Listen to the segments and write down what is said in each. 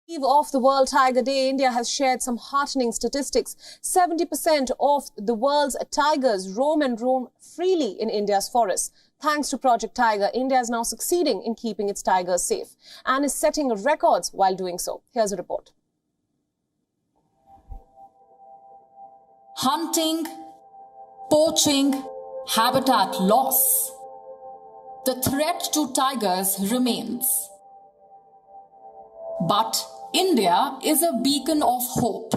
Eve of the World Tiger Day, India has shared some heartening statistics. 70% of the world's tigers roam freely in India's forests. Thanks to Project Tiger, India is now succeeding in keeping its tigers safe and is setting records while doing so. Here's a report. Hunting, poaching, habitat loss. The threat to tigers remains. But India is a beacon of hope.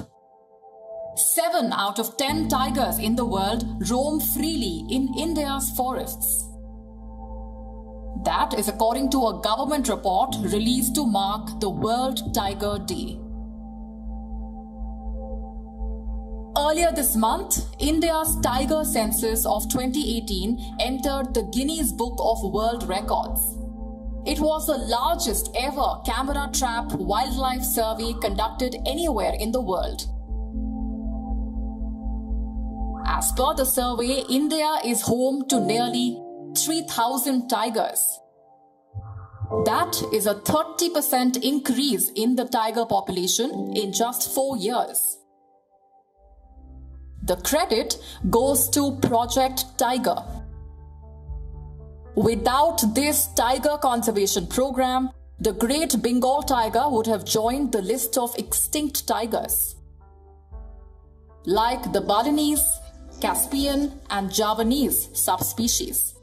7 out of 10 tigers in the world roam freely in India's forests. That is according to a government report released to mark the World Tiger Day. Earlier this month, India's tiger census of 2018 entered the Guinness Book of World Records. It was the largest ever camera-trap wildlife survey conducted anywhere in the world. As per the survey, India is home to nearly 3,000 tigers. That is a 30% increase in the tiger population in just 4 years. The credit goes to Project Tiger. Without this tiger conservation program, the Great Bengal tiger would have joined the list of extinct tigers, like the Balinese, Caspian and Javanese subspecies.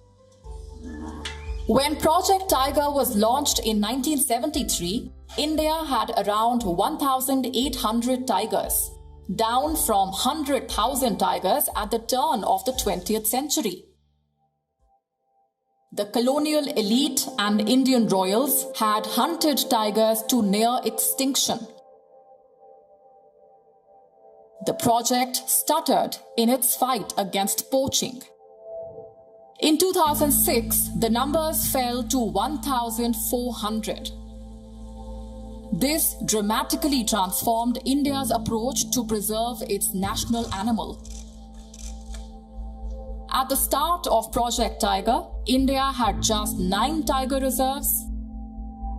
When Project Tiger was launched in 1973, India had around 1,800 tigers, down from 100,000 tigers at the turn of the 20th century. The colonial elite and Indian royals had hunted tigers to near extinction. The project stuttered in its fight against poaching. In 2006, the numbers fell to 1,400. This dramatically transformed India's approach to preserve its national animal. At the start of Project Tiger, India had just 9 tiger reserves.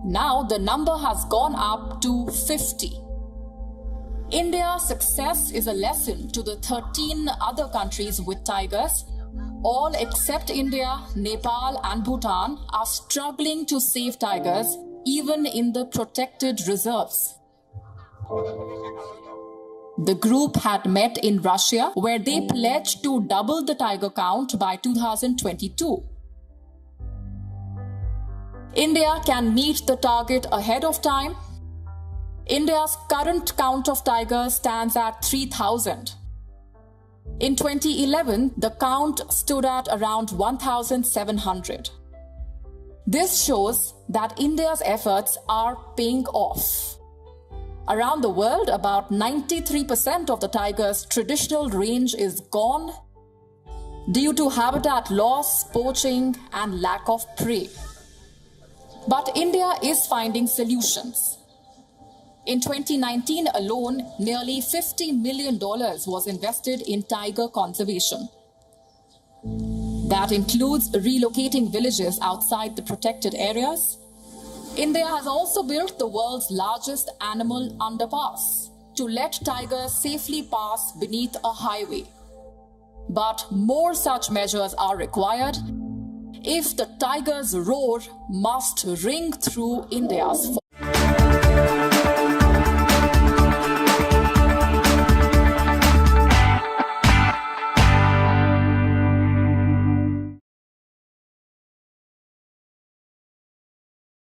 Now the number has gone up to 50. India's success is a lesson to the 13 other countries with tigers. All except India, Nepal and Bhutan are struggling to save tigers even in the protected reserves. The group had met in Russia, where they pledged to double the tiger count by 2022. India can meet the target ahead of time. India's current count of tigers stands at 3,000. In 2011, the count stood at around 1,700. This shows that India's efforts are paying off. Around the world, about 93% of the tiger's traditional range is gone due to habitat loss, poaching, and lack of prey. But India is finding solutions. In 2019 alone, nearly $50 million was invested in tiger conservation. That includes relocating villages outside the protected areas. India has also built the world's largest animal underpass to let tigers safely pass beneath a highway. But more such measures are required if the tiger's roar must ring through India's